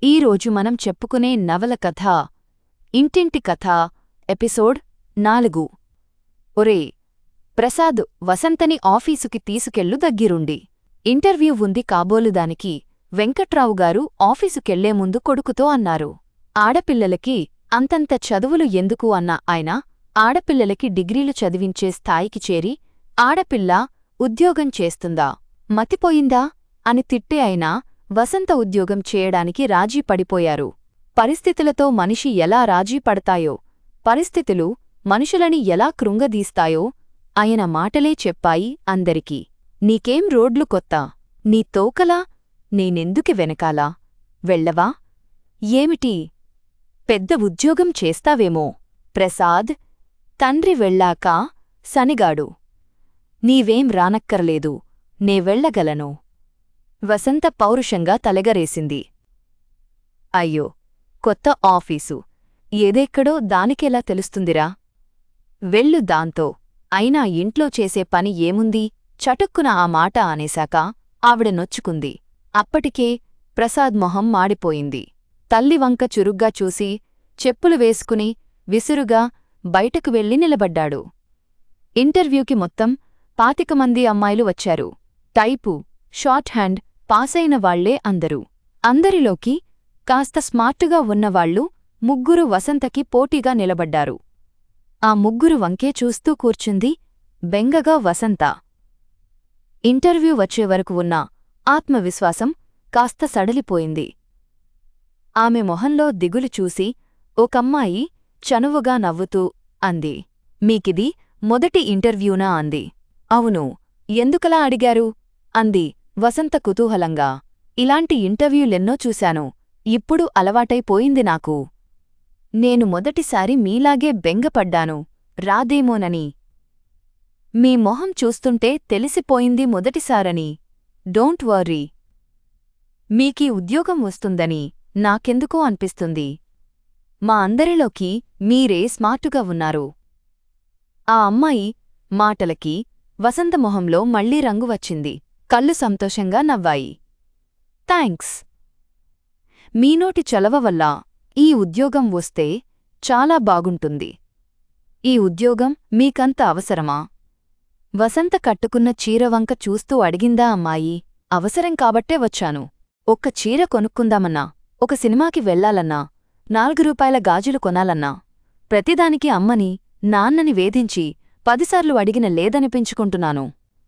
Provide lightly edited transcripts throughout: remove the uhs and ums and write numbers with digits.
ఈరోజు మనం చెప్పుకునే నవల కథ ఇంటింటి కథ ఎపిసోడ్ 4. ఒరే ప్రసాద్, వసంతని ఆఫీసుకి తీసుకెళ్ళు దగ్గిరుండి. ఇంటర్వ్యూ ఉంది కాబోలుదానికి వెంకట్రావుగారు ఆఫీసుకెళ్లే ముందు కొడుకుతో అన్నారు. ఆడపిల్లలకి అంతంత చదువులు ఎందుకు అన్న ఆయన, ఆడపిల్లలకి డిగ్రీలు చదివించే స్థాయికి చేరి ఆడపిల్ల ఉద్యోగం చేస్తుందా, మతిపోయిందా అని తిట్టే అయినా వసంత ఉద్యోగం చేయడానికి రాజీ పడిపోయారు. పరిస్థితులతో మనిషి ఎలా రాజీ పడతాయో, పరిస్థితులు మనుషులని ఎలా కృంగదీస్తాయో ఆయన మాటలే చెప్పాయి అందరికీ. నీకేం రోడ్లు కొత్త, నీ తోకలా, నేనెందుకు వెనకాలా, వెళ్ళవా ఏమిటి, పెద్ద ఉద్యోగం చేస్తావేమో. ప్రసాద్ తండ్రి వెళ్ళాక సనిగాడు, నీవేం రానక్కర్లేదు, నే వెళ్ళగలను. వసంత పౌరుషంగా తలెగరేసింది. అయ్యో, కొత్త ఆఫీసు, ఏదెక్కడో దానికెలా తెలుస్తుందిరా, వెళ్ళు దాంతో. అయినా ఇంట్లో చేసే పని ఏముంది, చటుక్కున ఆ మాట అనేశాక ఆవిడ నొచ్చుకుంది. అప్పటికే ప్రసాద్ మొహం మాడిపోయింది. తల్లివంక చురుగ్గా చూసి చెప్పులు వేసుకుని విసురుగా బయటకు వెళ్ళి నిలబడ్డాడు. ఇంటర్వ్యూకి మొత్తం 25 మంది అమ్మాయిలు వచ్చారు. టైపు, షార్ట్ హ్యాండ్ పాసైన వాళ్లే అందరూ. అందరిలోకి కాస్త స్మార్టుగా ఉన్నవాళ్లు 3 వసంతకి పోటీగా నిలబడ్డారు. ఆ 3 వంకే చూస్తూ కూర్చుంది బెంగగా వసంత. ఇంటర్వ్యూ వచ్చేవరకు ఉన్న ఆత్మవిశ్వాసం కాస్త సడలిపోయింది. ఆమె మొహంలో దిగులు చూసి ఒకమ్మాయి చనువుగా నవ్వుతూ అంది, మీకిది మొదటి ఇంటర్వ్యూనా అంది. అవును, ఎందుకలా అడిగారు అంది వసంత కుతూహలంగా. ఇలాంటి ఇంటర్వ్యూలెన్నో చూశాను, ఇప్పుడు అలవాటైపోయింది నాకు. నేను మొదటిసారి మీలాగే బెంగపడ్డాను రాదేమోనని. మీ మొహం చూస్తుంటే తెలిసిపోయింది మొదటిసారని. డోంట్ వర్రీ, మీకీ ఉద్యోగం వస్తుందని నాకెందుకో అనిపిస్తుంది. మా అందరిలోకి మీరే స్మార్టుగా ఉన్నారు. ఆ అమ్మాయి మాటలకి వసంత మొహంలో మళ్లీ రంగు వచ్చింది. కళ్ళు సంతోషంగా నవ్వాయి. థాంక్స్. మీ నోటి చలవ వల్ల ఈ ఉద్యోగం వస్తే చాలా బాగుంటుంది. ఈ ఉద్యోగం మీకంత అవసరమా? వసంత కట్టుకున్న చీరవంక చూస్తూ అడిగిందా అమ్మాయి. అవసరం కాబట్టే వచ్చాను. ఒక్క చీర కొనుక్కుందామన్నా, ఒక సినిమాకి వెళ్లాలన్నా, 4 రూపాయల గాజులు కొనాలన్నా ప్రతిదానికి అమ్మని నాన్నని వేధించి 10 సార్లు అడిగిన లేదనిపించుకుంటున్నాను.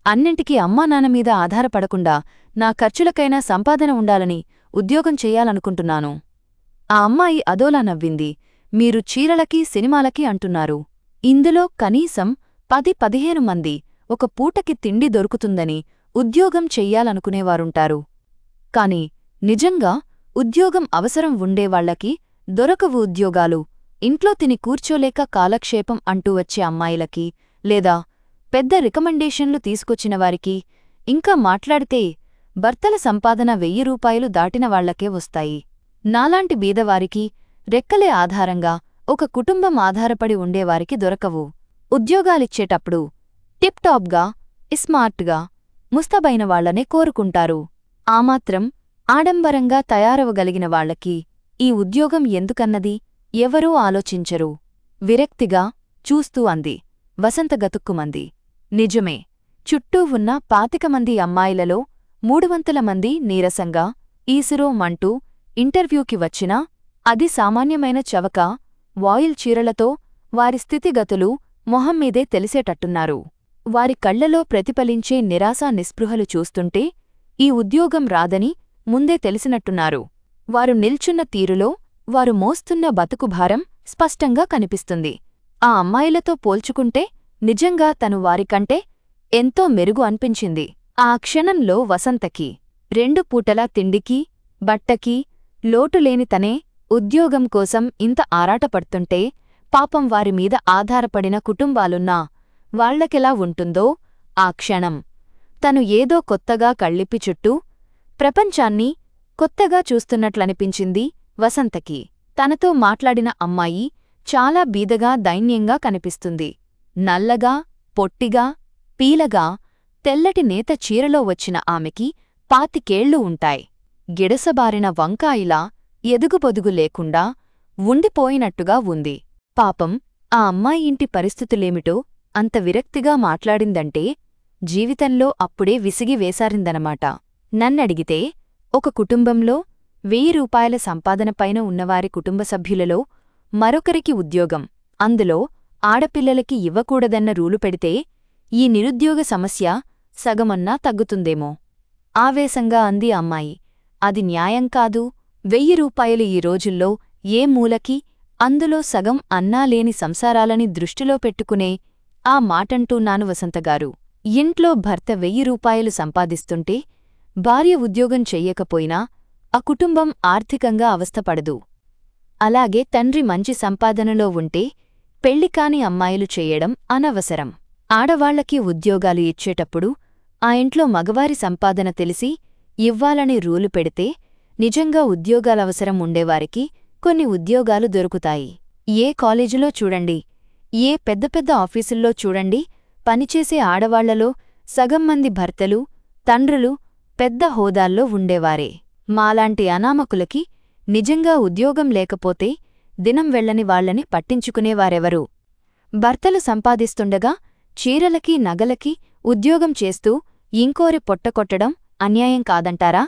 అన్నింటికీ అమ్మా నాన్నమీద ఆధారపడకుండా నా ఖర్చులకైనా సంపాదన ఉండాలని ఉద్యోగం చెయ్యాలనుకుంటున్నాను. ఆ అమ్మాయి అదోలా నవ్వింది. మీరు చీరలకి సినిమాలకి అంటున్నారు. ఇందులో కనీసం 10-15 మంది ఒక పూటకి తిండి దొరుకుతుందని ఉద్యోగం చెయ్యాలనుకునేవారుంటారు. కాని నిజంగా ఉద్యోగం అవసరం ఉండేవాళ్లకి దొరకవు ఉద్యోగాలు. ఇంట్లో తిని కూర్చోలేక కాలక్షేపం అంటూ వచ్చే అమ్మాయిలకి, లేదా పెద్ద రికమెండేషన్లు తీసుకొచ్చినవారికి, ఇంకా మాట్లాడితే భర్తల సంపాదన 1000 రూపాయలు దాటిన వాళ్లకే వస్తాయి. నాలాంటి బీదవారికి, రెక్కలే ఆధారంగా ఒక కుటుంబం ఆధారపడి ఉండేవారికి దొరకవు. ఉద్యోగాలిచ్చేటప్పుడు టిప్ టాప్గా, స్మార్ట్గా, ముస్తబైన వాళ్లనే కోరుకుంటారు. ఆమాత్రం ఆడంబరంగా తయారవగలిగిన వాళ్లకి ఈ ఉద్యోగం ఎందుకన్నది ఎవరూ ఆలోచించరు. విరక్తిగా చూస్తూ అంది. వసంత గతుక్కుమంది. నిజమే, చుట్టూ ఉన్న 25 మంది అమ్మాయిలలో 300 మంది నీరసంగా, ఈసురో మంటూ ఇంటర్వ్యూకి వచ్చినా అది సామాన్యమైన చవక వాయిల్ చీరలతో వారి స్థితిగతులు మొహమ్మీదే తెలిసేటట్టున్నారు. వారి కళ్లలో ప్రతిఫలించే నిరాశా నిస్పృహలు చూస్తుంటే ఈ ఉద్యోగం రాదని ముందే తెలిసినట్టున్నారు. వారు నిల్చున్న తీరులో వారు మోస్తున్న బతుకుభారం స్పష్టంగా కనిపిస్తుంది. ఆ అమ్మాయిలతో పోల్చుకుంటే నిజంగా తను వారికంటే ఎంతో మెరుగు అనిపించింది. ఆ క్షణంలో వసంతకి 2 పూటలా తిండికి, బట్టకి లోటులేని తనే ఉద్యోగం కోసం ఇంత ఆరాటపడుతుంటే, పాపం వారిమీద ఆధారపడిన కుటుంబాలున్నా వాళ్లకెలా ఉంటుందో ఆ క్షణం. తను ఏదో కొత్తగా కళ్ళిప్పి చుట్టూ ప్రపంచాన్ని కొత్తగా చూస్తున్నట్లనిపించింది వసంతకి. తనతో మాట్లాడిన అమ్మాయి చాలా బీదగా, దైన్యంగా కనిపిస్తుంది. నల్లగా, పొట్టిగా, పీలగా, తెల్లటి నేత చీరలో వచ్చిన ఆమెకి 25 ఉంటాయి. గిడసబారిన వంకాయిలా ఎదుగుబొదుగు లేకుండా ఉండిపోయినట్టుగా ఉంది. పాపం ఆ అమ్మాయి ఇంటి పరిస్థితులేమిటో అంత విరక్తిగా మాట్లాడిందంటే జీవితంలో అప్పుడే విసిగి వేసారిందనమాట. నన్నడిగితే ఒక కుటుంబంలో 1000 రూపాయల సంపాదనపైన ఉన్నవారి కుటుంబ సభ్యులలో మరొకరికి ఉద్యోగం, అందులో ఆడపిల్లలకి ఇవ్వకూడదన్న రూలు పెడితే ఈ నిరుద్యోగ సమస్య సగమన్నా తగ్గుతుందేమో ఆవేశంగా అంది అమ్మాయి. అది న్యాయం కాదు. 1000 రూపాయలు ఈ రోజుల్లో ఏ మూలకి, అందులో సగం అన్నా లేని సంసారాలని దృష్టిలో పెట్టుకునే ఆ మాటంటూన్నాను వసంతగారు. ఇంట్లో భర్త 1000 రూపాయలు సంపాదిస్తుంటే భార్య ఉద్యోగం చెయ్యకపోయినా ఆ కుటుంబం ఆర్థికంగా అవస్థపడదు. అలాగే తండ్రి మంచి సంపాదనలో ఉంటే పెళ్లికాని అమ్మాయిలు చెయ్యడం అనవసరం. ఆడవాళ్లకి ఉద్యోగాలు ఇచ్చేటప్పుడు ఆ ఇంట్లో మగవారి సంపాదన తెలిసి ఇవ్వాలని రూలు పెడితే నిజంగా ఉద్యోగాలవసరం ఉండేవారికి కొన్ని ఉద్యోగాలు దొరుకుతాయి. ఏ కాలేజీలో చూడండి, ఏ పెద్ద పెద్ద ఆఫీసుల్లో చూడండి, పనిచేసే ఆడవాళ్లలో సగం మంది భర్తలు, తండ్రులు పెద్ద హోదాల్లో ఉండేవారే. మాలాంటి అనామకులకి నిజంగా ఉద్యోగం లేకపోతే దినం వెళ్లని వాళ్లని పట్టించుకునేవారెవరు? భర్తలు సంపాదిస్తుండగా చీరలకి నగలకి ఉద్యోగం చేస్తూ ఇంకోరి పొట్టకొట్టడం అన్యాయం కాదంటారా?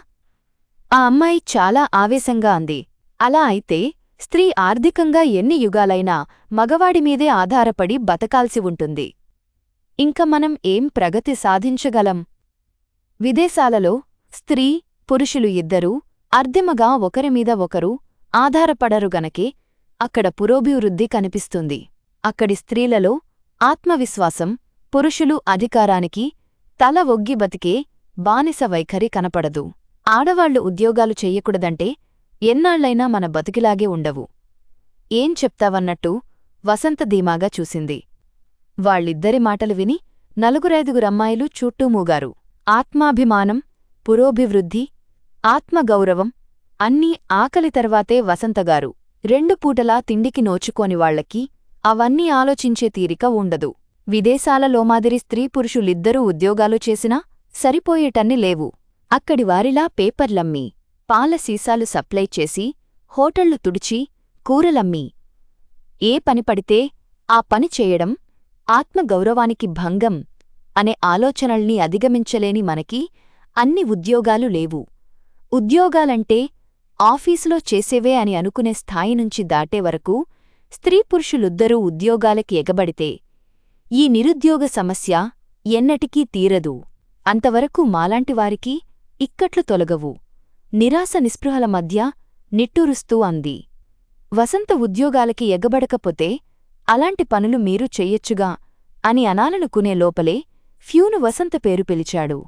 ఆ అమ్మాయి చాలా ఆవేశంగా అంది. అలా అయితే స్త్రీ ఆర్థికంగా ఎన్ని యుగాలైనా మగవాడిమీదే ఆధారపడి బతకాల్సి ఉంటుంది. ఇంక మనం ఏం ప్రగతి సాధించగలం? విదేశాలలో స్త్రీ, పురుషులు ఇద్దరూ అర్ధెమగా ఒకరిమీద ఒకరు ఆధారపడరు గనకే అక్కడ పురోభివృద్ధి కనిపిస్తుంది. అక్కడి స్త్రీలలో ఆత్మవిశ్వాసం, పురుషులు అధికారానికి తల ఒగ్గి బతికే బానిస వైఖరి కనపడదు. ఆడవాళ్లు ఉద్యోగాలు చెయ్యకూడదంటే ఎన్నాళ్లైనా మన బతికిలాగే ఉండవు. ఏం చెప్తావన్నట్టు వసంత ధీమాగా చూసింది. వాళ్ళిద్దరి మాటలు విని 4-5 అమ్మాయిలు చుట్టూ మూగారు. ఆత్మాభిమానం, పురోభివృద్ధి, ఆత్మగౌరవం అన్నీ ఆకలి తర్వాతే వసంతగారు. 2 పూటలా తిండికి నోచుకోని వాళ్లకి అవన్నీ ఆలోచించే తీరిక ఉండదు. విదేశాలలో మాదిరి స్త్రీ పురుషులిద్దరూ ఉద్యోగాలు చేసినా సరిపోయేటన్ని లేవు. అక్కడి వారిలా పేపర్లమ్మి, పాల సీసాలు సప్లై చేసి, హోటళ్లు తుడిచి, కూరలమ్మి ఏ పని పడితే ఆ పని చేయడం ఆత్మగౌరవానికి భంగం అనే ఆలోచనల్ని అధిగమించలేని మనకి అన్ని ఉద్యోగాలు లేవు. ఉద్యోగాలంటే ఆఫీసులో చేసేవే అని అనుకునే స్థాయి నుంచి దాటే వరకు స్త్రీ పురుషులిద్దరూ ఉద్యోగాలకి ఎగబడితే ఈ నిరుద్యోగ సమస్య ఎన్నటికీ తీరదు. అంతవరకు మాలాంటివారికి ఇక్కట్లు తొలగవు. నిరాశ నిస్పృహల మధ్య నిట్టూరుస్తూ అంది. వసంత ఉద్యోగాలకి ఎగబడకపోతే అలాంటి పనులు మీరు చెయ్యొచ్చుగా అని అనాలనుకునే లోపలే ఫ్యూను వసంత పేరు పిలిచాడు.